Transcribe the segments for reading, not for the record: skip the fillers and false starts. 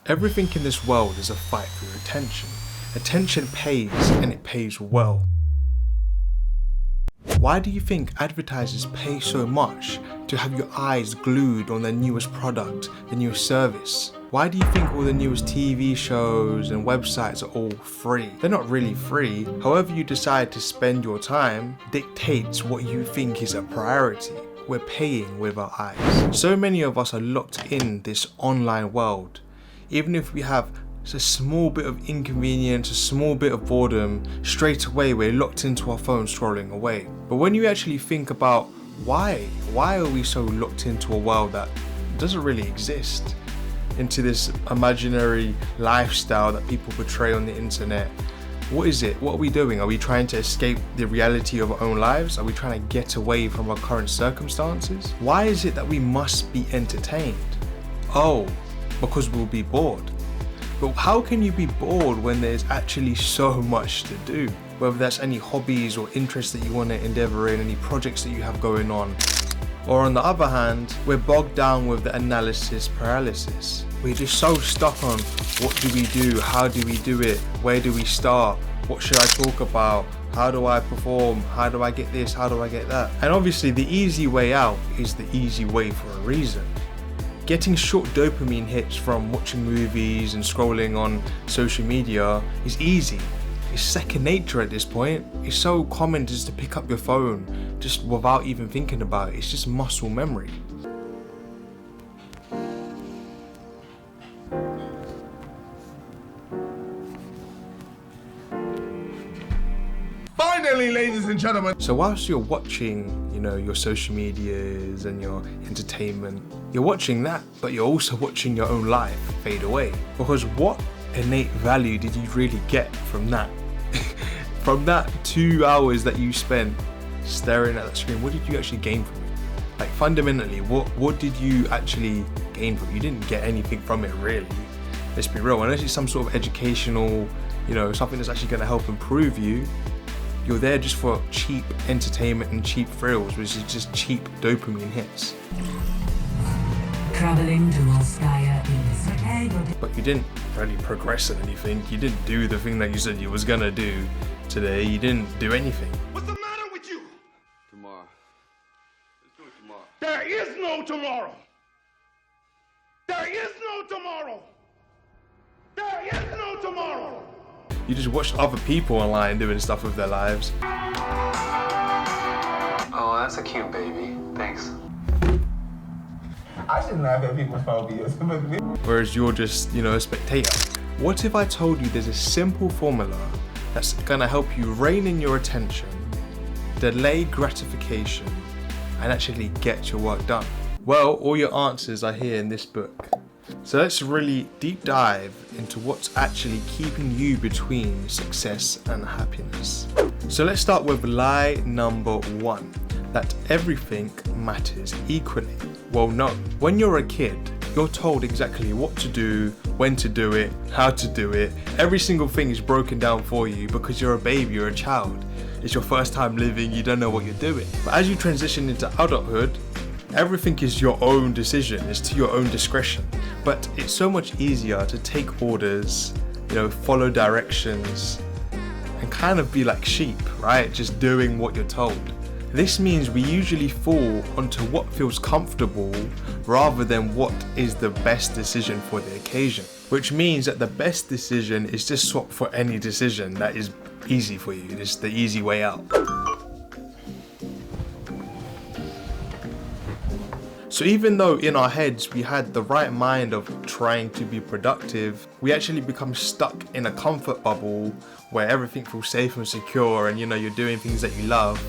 Everything in this world is a fight for your attention. Attention pays, and it pays well. Why do you think advertisers pay so much to have your eyes glued on their newest product, the newest service? Why do you think all the newest TV shows and websites are all free? They're not really free. However you decide to spend your time dictates what you think is a priority. We're paying with our eyes. So many of us are locked in this online world. Even if we have a small bit of inconvenience, a small bit of boredom, straight away we're locked into our phone scrolling away. But when you actually think about why are we so locked into a world that doesn't really exist? Into this imaginary lifestyle that people portray on the internet. What is it? What are we doing? Are we trying to escape the reality of our own lives? Are we trying to get away from our current circumstances? Why is it that we must be entertained? Oh, because we'll be bored. But how can you be bored when there's actually so much to do? Whether that's any hobbies or interests that you want to endeavor in, any projects that you have going on. Or on the other hand, we're bogged down with the analysis paralysis. We're just so stuck on what do we do, how do we do it, where do we start, what should I talk about, how do I perform, how do I get this, how do I get that? And obviously the easy way out is the easy way for a reason. Getting short dopamine hits from watching movies and scrolling on social media is easy. It's second nature at this point. It's so common just to pick up your phone just without even thinking about it. It's just muscle memory. Finally, ladies and gentlemen. So whilst you're watching, your social medias and your entertainment, you're watching that, but you're also watching your own life fade away. Because what innate value did you really get from that? From that 2 hours that you spent staring at that screen, what did you actually gain from it? Like fundamentally, what did you actually gain from it? You didn't get anything from it really. Let's be real, unless it's some sort of educational, something that's actually gonna help improve you. You're there just for cheap entertainment and cheap thrills, which is just cheap dopamine hits. Traveling to Moskaya in But you didn't really progress in anything. You didn't do the thing that you said you was gonna do today. You didn't do anything. What's the matter with you? Tomorrow. Let's do it tomorrow. There is no tomorrow. There is no tomorrow. There is no tomorrow. You just watch other people online doing stuff with their lives. Oh, that's a cute baby. Thanks. I shouldn't laugh at people's phobias. Whereas you're just, a spectator. What if I told you there's a simple formula that's gonna help you rein in your attention, delay gratification, and actually get your work done? Well, all your answers are here in this book. So let's really deep dive into what's actually keeping you between success and happiness. So let's start with lie number 1, that everything matters equally. Well, no. When you're a kid, you're told exactly what to do, when to do it, how to do it. Every single thing is broken down for you because you're a baby, you're a child. It's your first time living, you don't know what you're doing. But as you transition into adulthood, everything is your own decision, it's to your own discretion. But it's so much easier to take orders, follow directions, and kind of be like sheep, right? Just doing what you're told. This means we usually fall onto what feels comfortable rather than what is the best decision for the occasion. Which means that the best decision is just swap for any decision that is easy for you. It's the easy way out. So even though in our heads we had the right mind of trying to be productive, we actually become stuck in a comfort bubble where everything feels safe and secure and you're doing things that you love,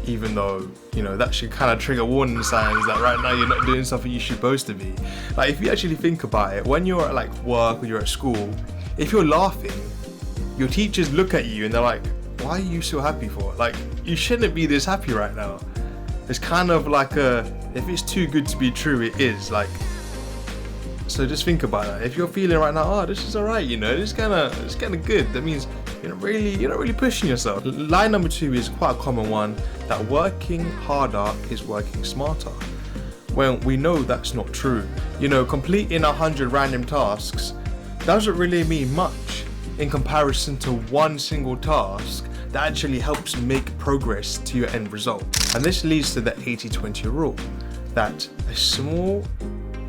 even though, that should kind of trigger warning signs that right now you're not doing something you're supposed to be. Like if you actually think about it, when you're at work or you're at school, if you're laughing, your teachers look at you and they're like, why are you so happy for? Like, you shouldn't be this happy right now. It's kind of like if it's too good to be true, it is. So just think about that. If you're feeling right now, oh, this is alright, it's kind of good. That means you're not really pushing yourself. Lie number 2 is quite a common one, that working harder is working smarter. Well, we know that's not true. Completing 100 random tasks doesn't really mean much in comparison to one single task that actually helps make progress to your end result. And this leads to the 80-20 rule, that a small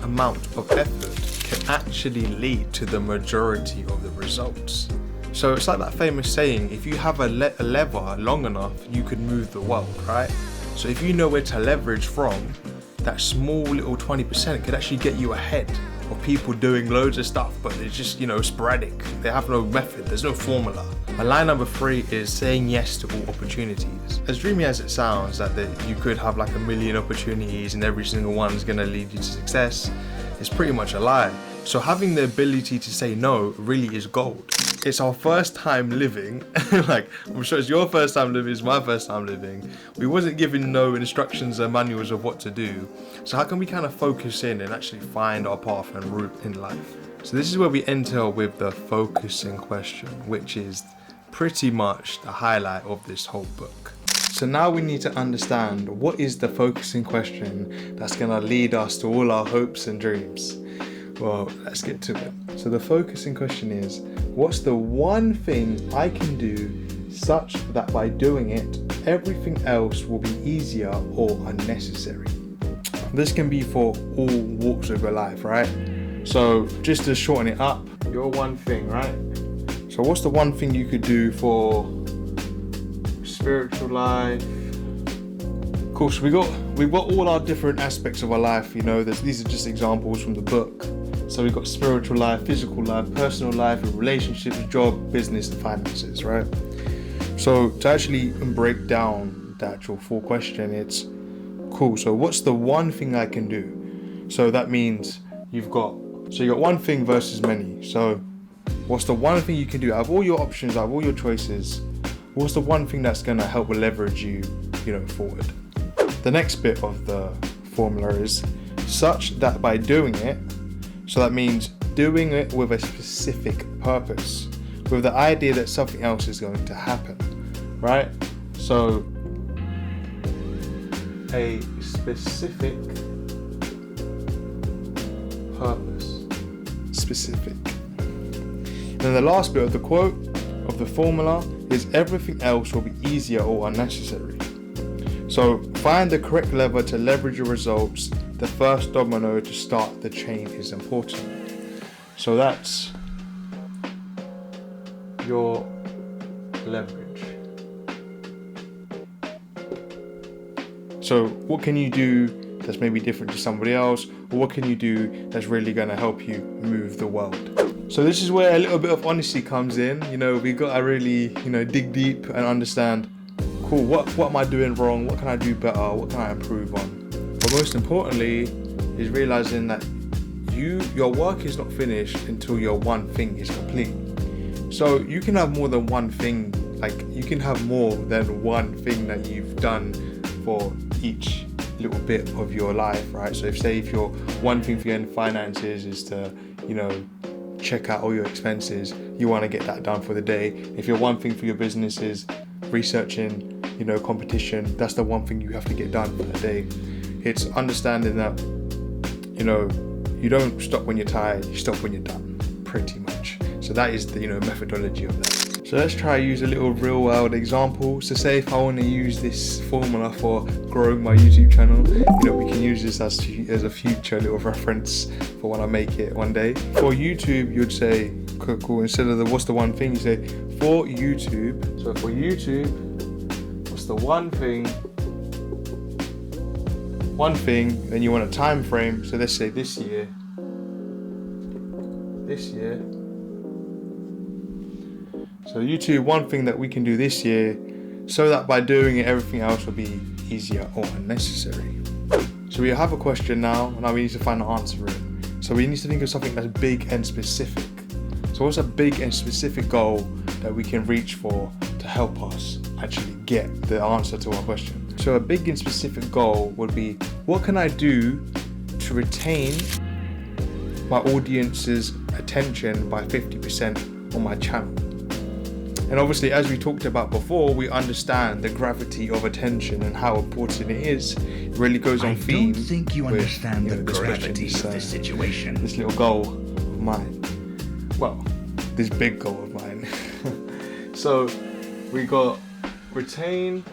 amount of effort can actually lead to the majority of the results. So it's like that famous saying, if you have a lever long enough, you could move the world, right? So if you know where to leverage from, that small little 20% could actually get you ahead of people doing loads of stuff, but they're just, sporadic. They have no method, there's no formula. And line number 3 is saying yes to all opportunities. As dreamy as it sounds, that you could have like a million opportunities and every single one's gonna lead you to success, it's pretty much a lie. So having the ability to say no really is gold. It's our first time living, like I'm sure it's your first time living, it's my first time living. We wasn't given no instructions or manuals of what to do. So how can we kind of focus in and actually find our path and route in life? So this is where we enter with the focusing question, which is pretty much the highlight of this whole book. So now we need to understand, what is the focusing question that's gonna lead us to all our hopes and dreams? Well, let's get to it. So the focusing question is, what's the one thing I can do such that by doing it, everything else will be easier or unnecessary? This can be for all walks of your life, right? So just to shorten it up, your one thing, right? So what's the one thing you could do for spiritual life? Of course, we've got all our different aspects of our life, these are just examples from the book. So we've got spiritual life, physical life, personal life, relationships, job, business, and finances, right? So to actually break down the actual full question, it's cool. So what's the one thing I can do? So that means you got one thing versus many. So what's the one thing you can do out of all your options, out of all your choices? What's the one thing that's gonna help leverage you, forward? The next bit of the formula is such that by doing it. So that means doing it with a specific purpose, with the idea that something else is going to happen, right? So a specific purpose, specific. And then the last bit of the quote of the formula is everything else will be easier or unnecessary. So find the correct lever to leverage your results. The first domino to start the chain is important. So that's your leverage. So what can you do that's maybe different to somebody else? Or what can you do that's really going to help you move the world? So this is where a little bit of honesty comes in. We got to really, dig deep and understand, cool, what am I doing wrong? What can I do better? What can I improve on? But most importantly is realizing that your work is not finished until your one thing is complete. So you can have more than one thing, you can have more than one thing that you've done for each little bit of your life, right? So if your one thing for your finances is to, check out all your expenses, you want to get that done for the day. If your one thing for your business is researching, competition, that's the one thing you have to get done for the day. It's understanding that, you don't stop when you're tired, you stop when you're done, pretty much. So that is the, methodology of that. So let's try to use a little real world example. So say if I want to use this formula for growing my YouTube channel, we can use this as a future little reference for when I make it one day. For YouTube, you'd say, cool, instead of what's the one thing, you say for YouTube. So for YouTube, what's the one thing, then you want a time frame. So let's say this year. So YouTube, one thing that we can do this year, so that by doing it, everything else will be easier or unnecessary. So we have a question now we need to find the answer for it. So we need to think of something that's big and specific. So what's a big and specific goal that we can reach for to help us actually get the answer to our question? So a big and specific goal would be, what can I do to retain my audience's attention by 50% on my channel? And obviously, as we talked about before, we understand the gravity of attention and how important it is. It really goes on theme. I don't think you understand the this gravity question, of the situation. This little goal of mine. Well, this big goal of mine. So we got retain.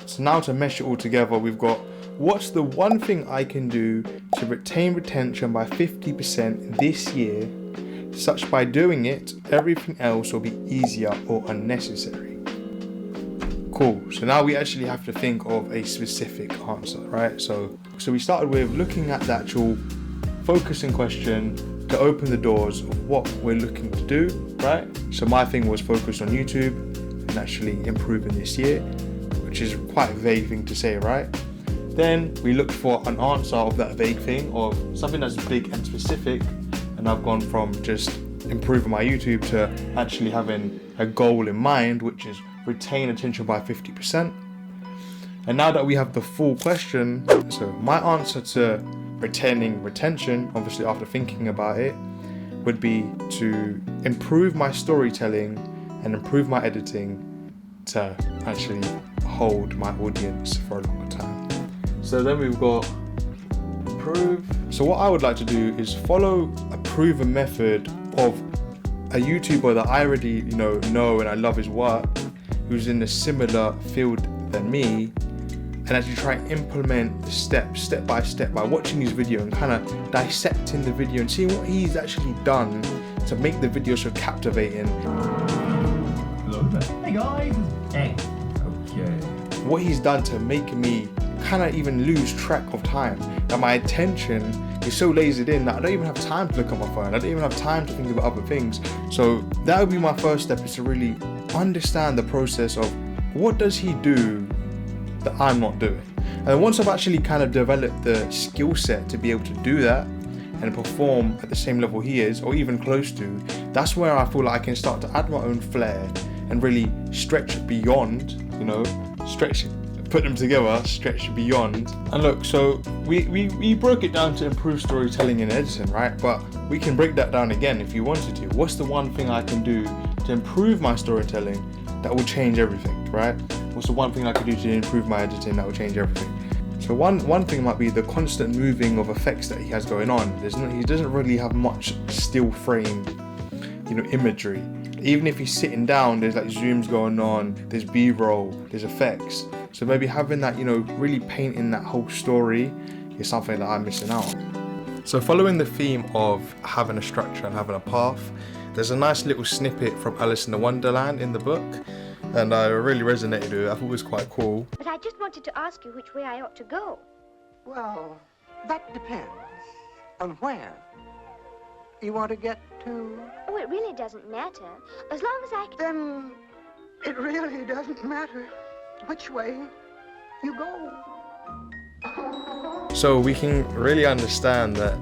So now to mesh it all together, we've got what's the one thing I can do to retain retention by 50% this year, such by doing it, everything else will be easier or unnecessary. Cool. So now we actually have to think of a specific answer, right? So we started with looking at the actual focusing question to open the doors of what we're looking to do, right? So my thing was focused on YouTube and actually improving this year, which is quite a vague thing to say, right? Then we looked for an answer of that vague thing, of something that's big and specific, and I've gone from just improving my YouTube to actually having a goal in mind, which is retain attention by 50%. And now that we have the full question, so my answer to retaining retention, obviously after thinking about it, would be to improve my storytelling and improve my editing to actually hold my audience for a longer time. So then we've got improve. So what I would like to do is follow a proven method of a YouTuber that I already know and I love his work, who's in a similar field than me, and actually try and implement the steps step by step by watching his video and kind of dissecting the video and seeing what he's actually done to make the video so captivating. Hello there. Hey guys. Hey. Okay. What he's done to make me kind of even lose track of time. That my attention is so lasered in that I don't even have time to look at my phone. I don't even have time to think about other things. So that would be my first step, is to really understand the process of what does he do that I'm not doing. And once I've actually kind of developed the skill set to be able to do that and perform at the same level he is, or even close to, that's where I feel like I can start to add my own flair and really stretch beyond, put them together, stretch beyond. And look, so we broke it down to improve storytelling and editing, right? But we can break that down again if you wanted to. What's the one thing I can do to improve my storytelling that will change everything, right? What's the one thing I could do to improve my editing that will change everything? So one thing might be the constant moving of effects that he has going on. He doesn't really have much still frame, imagery. Even if he's sitting down, there's like zooms going on, there's B-roll, there's effects. So maybe having that, really painting that whole story is something that I'm missing out on. So following the theme of having a structure and having a path, there's a nice little snippet from Alice in the Wonderland in the book, and I really resonated with it. I thought it was quite cool. But I just wanted to ask you which way I ought to go. Well, that depends on where you want to get to. Oh, it really doesn't matter. As long as I can... Then it really doesn't matter which way you go. So we can really understand that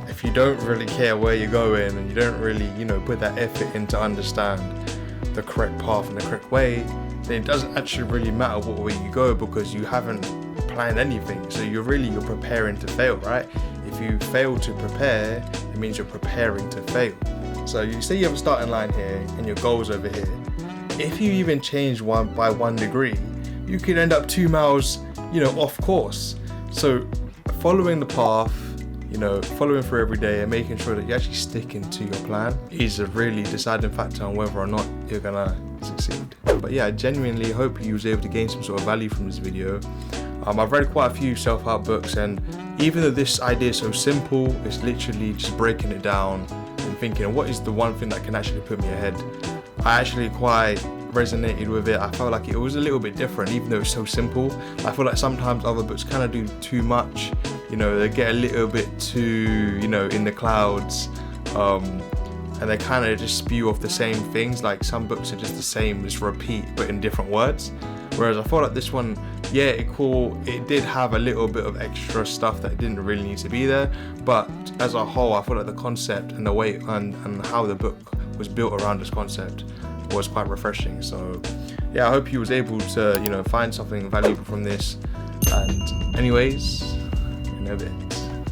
if you don't really care where you're going and you don't really, put that effort in to understand the correct path and the correct way, then it doesn't actually really matter what way you go, because you haven't planned anything. So you're preparing to fail, right? If you fail to prepare, it means you're preparing to fail. So you say you have a starting line here and your goal's over here. If you even change by 1 degree, you could end up 2 miles, off course. So following the path, following through every day and making sure that you're actually sticking to your plan is a really deciding factor on whether or not you're gonna succeed. But yeah, I genuinely hope you was able to gain some sort of value from this video. I've read quite a few self-help books, and even though this idea is so simple, it's literally just breaking it down and thinking, what is the one thing that can actually put me ahead? I actually quite resonated with it. I felt like it was a little bit different, even though it's so simple. I feel like sometimes other books kind of do too much, they get a little bit too, in the clouds, and they kind of just spew off the same things. Like some books are just the same, just repeat, but in different words. Whereas I felt like this one, it did have a little bit of extra stuff that didn't really need to be there, but as a whole, I feel like the concept and the way and how the book was built around this concept was quite refreshing. So yeah, I hope you was able to find something valuable from this, and anyways, in a bit.